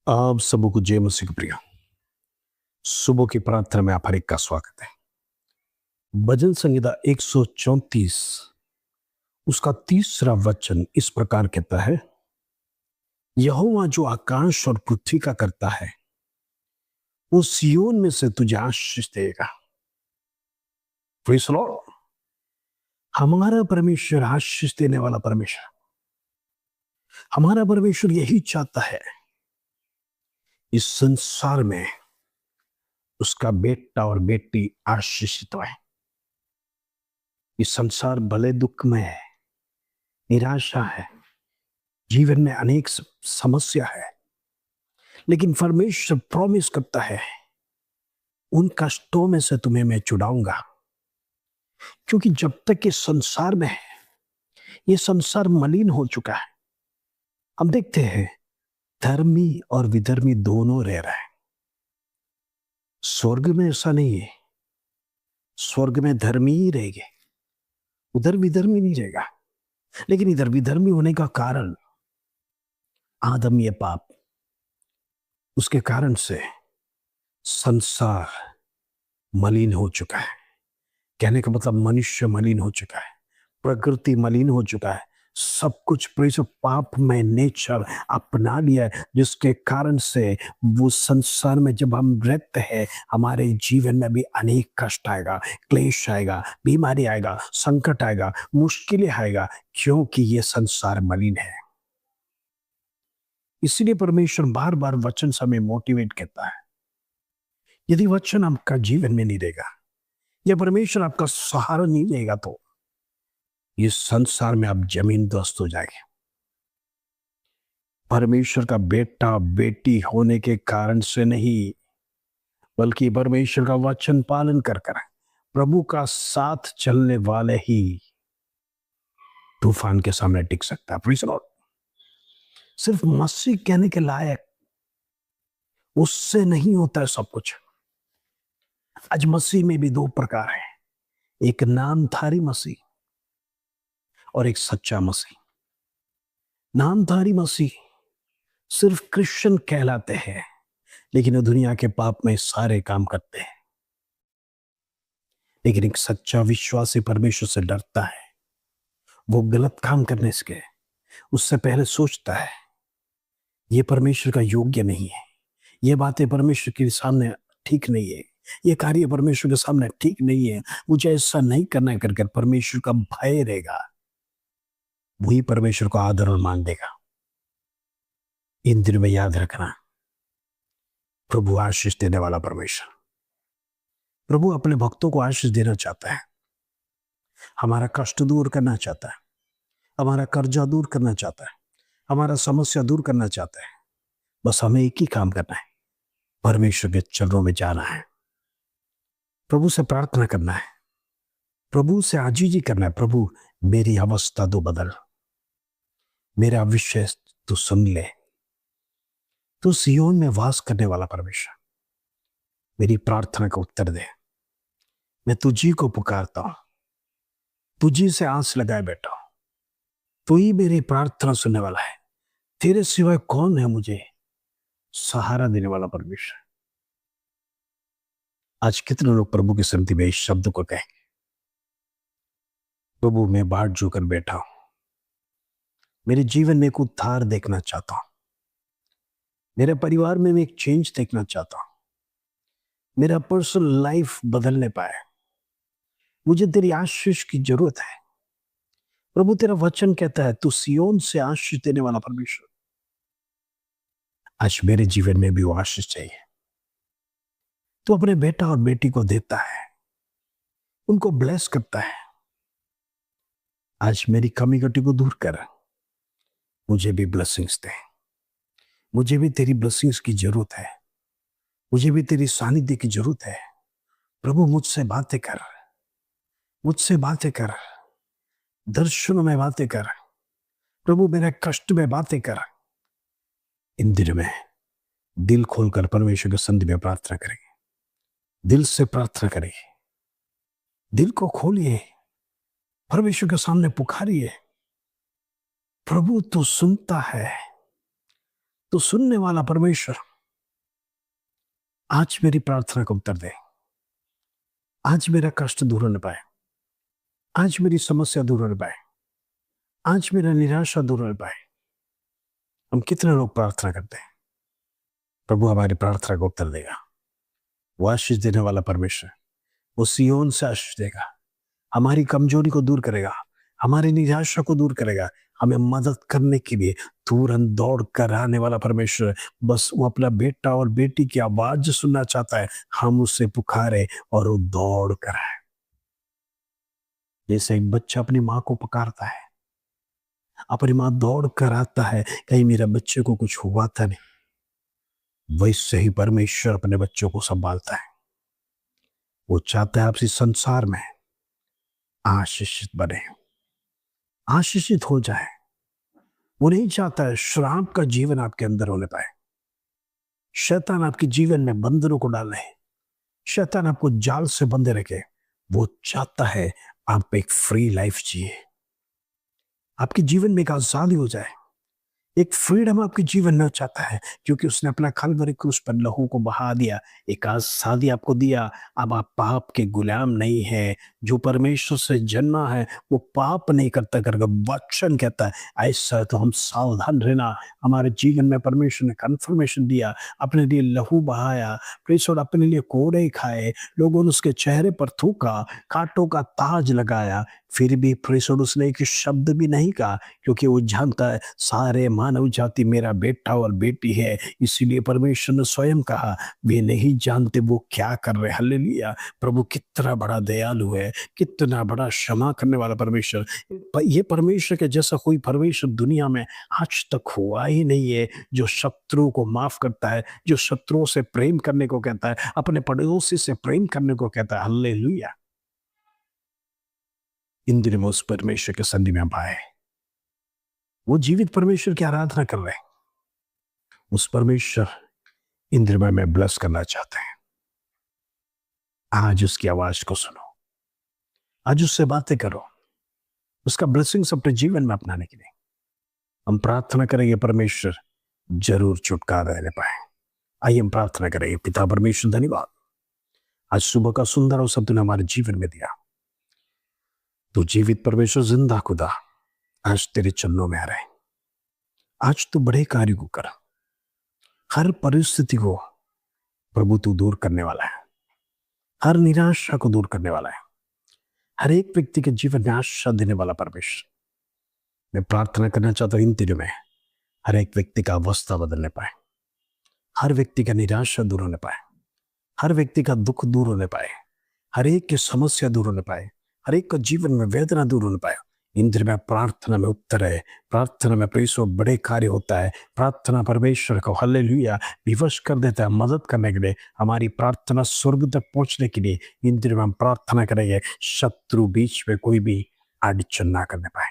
आप सबको जय मसीह की प्रिय। सुबह की प्रार्थना में आप हर एक का स्वागत है। भजन संहिता 134 उसका तीसरा वचन इस प्रकार कहता है, यहोवा जो आकाश और पृथ्वी का करता है वो सियोन में से तुझे आशीष देगा। Praise the Lord. हमारा परमेश्वर आशीष देने वाला परमेश्वर। हमारा परमेश्वर यही चाहता है इस संसार में उसका बेटा और बेटी आशीषित है। इस संसार भले दुख में है, निराशा है, जीवन में अनेक समस्या है, लेकिन परमेश्वर प्रॉमिस करता है उन कष्टों में से तुम्हें मैं छुड़ाऊंगा। क्योंकि जब तक इस संसार में है, ये संसार मलिन हो चुका है। हम देखते हैं धर्मी और विधर्मी दोनों रह रहे हैं। स्वर्ग में ऐसा नहीं है। स्वर्ग में धर्मी ही रहेंगे, उधर विधर्मी नहीं रहेगा। लेकिन इधर विधर्मी होने का कारण आदमी पाप, उसके कारण से संसार मलिन हो चुका है। कहने का मतलब मनुष्य मलिन हो चुका है, प्रकृति मलिन हो चुका है, सब कुछ पाप में नेचर अपना लिया है, जिसके कारण से वो संसार में जब हम रहते हैं हमारे जीवन में भी अनेक कष्ट आएगा, क्लेश आएगा, बीमारी आएगा, संकट आएगा, मुश्किलें आएगा, क्योंकि ये संसार मलिन है। इसलिए परमेश्वर बार बार वचन से हमें मोटिवेट करता है। यदि वचन आपका जीवन में नहीं रहेगा या परमेश्वर आपका सहारा नहीं देगा तो इस संसार में आप जमीन दोस्त हो जाएंगे। परमेश्वर का बेटा बेटी होने के कारण से नहीं, बल्कि परमेश्वर का वचन पालन कर प्रभु का साथ चलने वाले ही तूफान के सामने टिक सकता है। Praise the Lord. सिर्फ मसीह कहने के लायक उससे नहीं होता है सब कुछ। आज मसीह में भी दो प्रकार है, एक नामधारी मसीह और एक सच्चा मसीह। नामधारी मसीह सिर्फ क्रिश्चियन कहलाते हैं, लेकिन वो दुनिया के पाप में सारे काम करते हैं। लेकिन एक सच्चा विश्वासी परमेश्वर से डरता है। वो गलत काम करने से उससे पहले सोचता है ये परमेश्वर का योग्य नहीं है, ये बातें परमेश्वर के सामने ठीक नहीं है, ये कार्य परमेश्वर के सामने ठीक नहीं है, मुझे ऐसा नहीं करना है करके परमेश्वर का भय रहेगा, वही परमेश्वर को आदर और मान देगा। इन दिनों में याद रखना, प्रभु आशीष देने वाला परमेश्वर। प्रभु अपने भक्तों को आशीष देना चाहता है, हमारा कष्ट दूर करना चाहता है, हमारा कर्जा दूर करना चाहता है, हमारा समस्या दूर करना चाहता है। बस हमें एक ही काम करना है, परमेश्वर के चरणों में जाना है, प्रभु से प्रार्थना करना है, प्रभु से आजीजी करना है। प्रभु मेरी अवस्था तो बदल, मेरा विषय तो सुन ले। तो सियोन में वास करने वाला परमेश्वर मेरी प्रार्थना का उत्तर दे। मैं तुझी को पुकारता हूं, तुझी से आंस लगाए बैठा हूं, तू ही मेरी प्रार्थना सुनने वाला है। तेरे सिवाय कौन है मुझे सहारा देने वाला परमेश्वर। आज कितने लोग प्रभु की सन्निधि में इस शब्द को कहेंगे, प्रभु मैं बाट जोकर बैठा हूं, मेरे जीवन में एक उद्धार देखना चाहता हूं, मेरे परिवार में मैं एक चेंज देखना चाहता हूं, मेरा पर्सनल लाइफ बदलने पाए, मुझे तेरी आशीष की जरूरत है। प्रभु तेरा वचन कहता है तू सियोन से आशीष देने वाला परमेश्वर। आज मेरे जीवन में भी वो आशीष चाहिए। तू अपने बेटा और बेटी को देता है, उनको ब्लेस करता है। आज मेरी कमी कटी को दूर कर, मुझे भी ब्लेसिंग्स दे। मुझे भी तेरी ब्लेसिंग्स की जरूरत है, मुझे भी तेरी सानिध्य की जरूरत है। प्रभु मुझसे बातें कर, मुझसे बातें कर, दर्शनों में बातें कर, प्रभु मेरे कष्ट में बातें कर। इन दिनों में दिल खोलकर परमेश्वर के सन्निधि में प्रार्थना करेंगे, दिल से प्रार्थना करेंगे, दिल को खोलिए, परमेश्वर के सामने पुकारिए। प्रभु तू सुनता है, तो सुनने वाला परमेश्वर आज मेरी प्रार्थना का उत्तर दे, आज मेरा कष्ट दूर होने पाए, आज मेरी समस्या दूर होने पाए, आज मेरा निराशा दूर होने पाए। हम कितने लोग प्रार्थना करते हैं, प्रभु हमारी प्रार्थना का उत्तर देगा। वो आशीष देने वाला परमेश्वर, वो सियोन से आशीष देगा, हमारी कमजोरी को दूर करेगा, हमारी निराशा को दूर करेगा, हमें मदद करने के लिए तुरंत दौड़ कर आने वाला परमेश्वर। बस वो अपना बेटा और बेटी की आवाज सुनना चाहता है, हम उससे पुकारे और वो दौड़ कर आए। जैसे एक बच्चा अपनी माँ को पुकारता है, अपनी माँ दौड़ कर आता है, कहीं मेरा बच्चे को कुछ हुआ था नहीं, वैसे ही परमेश्वर अपने बच्चों को संभालता है। वो चाहता है आप इस संसार में आशीषित बने, आशीषित हो जाए। वो नहीं चाहता है श्राप का जीवन आपके अंदर होने पाए, शैतान आपके जीवन में बंधनों को डाले, शैतान आपको जाल से बंधे रखे। वो चाहता है आप एक फ्री लाइफ जिए, आपके जीवन में एक आजादी हो जाए, एक फ्रीडम आपके जीवन में चाहता है, क्योंकि उसने अपना कलवरी क्रूस पर लहू को बहा दिया, एक आजादी आपको दिया। अब आप पाप के गुलाम नहीं है। जो परमेश्वर से जन्मा है वो पाप नहीं करता करके वचन कहता है। ऐसा तो हम सावधान रहना। हमारे जीवन में परमेश्वर ने कन्फर्मेशन दिया, अपने लिए लहू बहाया, प्रेषण अपने लिए कोड़े खाए, लोगों ने उसके चेहरे पर थूका, कांटों का ताज लगाया, फिर भी प्रेषण उसने एक शब्द भी नहीं कहा, क्योंकि वो जानता है सारे मानव जाति मेरा बेटा और बेटी है। इसीलिए परमेश्वर ने स्वयं कहा, वे नहीं जानते वो क्या कर रहे। हालेलुया। प्रभु कितना बड़ा दयालु है, कितना बड़ा क्षमा करने वाला परमेश्वर। ये परमेश्वर के जैसा कोई परमेश्वर दुनिया में आज तक हुआ ही नहीं है, जो शत्रु को माफ करता है, जो शत्रुओं से प्रेम करने को कहता है, अपने पड़ोसी से प्रेम करने को कहता है। हालेलुया। इन दिनों में उस परमेश्वर के सन्निधि में हम आए, वो जीवित परमेश्वर की आराधना कर रहे हैं। उस परमेश्वर इन दिनों में ब्लेस करना चाहते हैं। आज उसकी आवाज को सुनो, आज उससे बातें करो, उसका ब्लेसिंग्स अपने जीवन में अपनाने के लिए हम प्रार्थना करेंगे। परमेश्वर जरूर छुटकारा देने पाए। आइए हम प्रार्थना करेंगे। पिता परमेश्वर, धन्यवाद आज सुबह का सुंदर अवसर तूने हमारे जीवन में दिया। तो जीवित परमेश्वर, जिंदा खुदा, आज तेरे चरणों में आ रहे हैं। आज तू बड़े कार्य को कर, हर परिस्थिति को प्रभु तू दूर करने वाला है, हर निराशा को दूर करने वाला है, हर एक व्यक्ति के जीवन में आशा देने वाला परमेश्वर। मैं प्रार्थना करना चाहता हूं इन दिनों में हर एक व्यक्ति का अवस्था बदलने पाए, हर व्यक्ति का निराशा दूर होने पाए, हर व्यक्ति का दुख दूर होने पाए, हर एक की समस्या दूर होने पाए, हर एक का जीवन में वेदना दूर होने पाए। इन दिनों में प्रार्थना में उत्तर है, प्रार्थना में परमेश्वर बड़े कार्य होता है। प्रार्थना परमेश्वर को हालेलुया विवश कर देता है, मदद करने के लिए, हमारी प्रार्थना स्वर्ग तक पहुंचने के लिए। इन दिनों में हम प्रार्थना करेंगे, शत्रु बीच में कोई भी अड़चन ना करने पाए,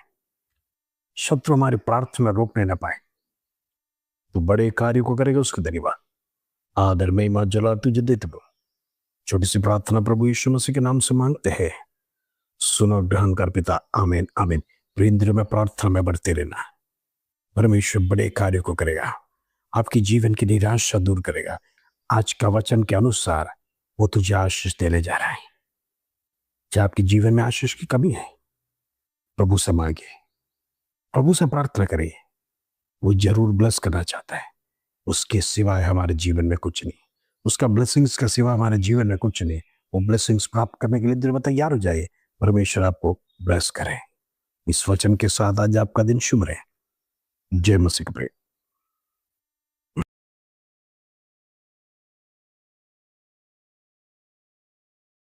शत्रु हमारी प्रार्थना रोकने ना पाए। तो बड़े कार्य को करेगा, उसको धन्यवाद, आदर महिमा जला तुझे देते प्रभु। छोटी सी प्रार्थना प्रभु यीशु मसीह के नाम से मांगते हैं, सुनो ग्रहण कर पिता, आमीन आमीन। प्रिय में प्रार्थना में बढ़ते रहना, परमेश्वर बड़े कार्य को करेगा, आपकी जीवन की निराशा दूर करेगा। आज का वचन के अनुसार वो तुझे आशीष देने जा रहा है। क्या आपके जीवन में आशीष की कमी है, प्रभु से मांगे, प्रभु से प्रार्थना करिए, वो जरूर ब्लेस करना चाहता है। उसके सिवाय हमारे जीवन में कुछ नहीं, उसका ब्लेसिंग्स का सिवा हमारे जीवन में कुछ नहीं। वो ब्लेसिंग्स प्राप्त करने के लिए दिल में तैयार हो जाइए। परमेश्वर आपको ब्लेस करे। इस वचन के साथ आज आपका दिन शुभ रहे। जय मसीह।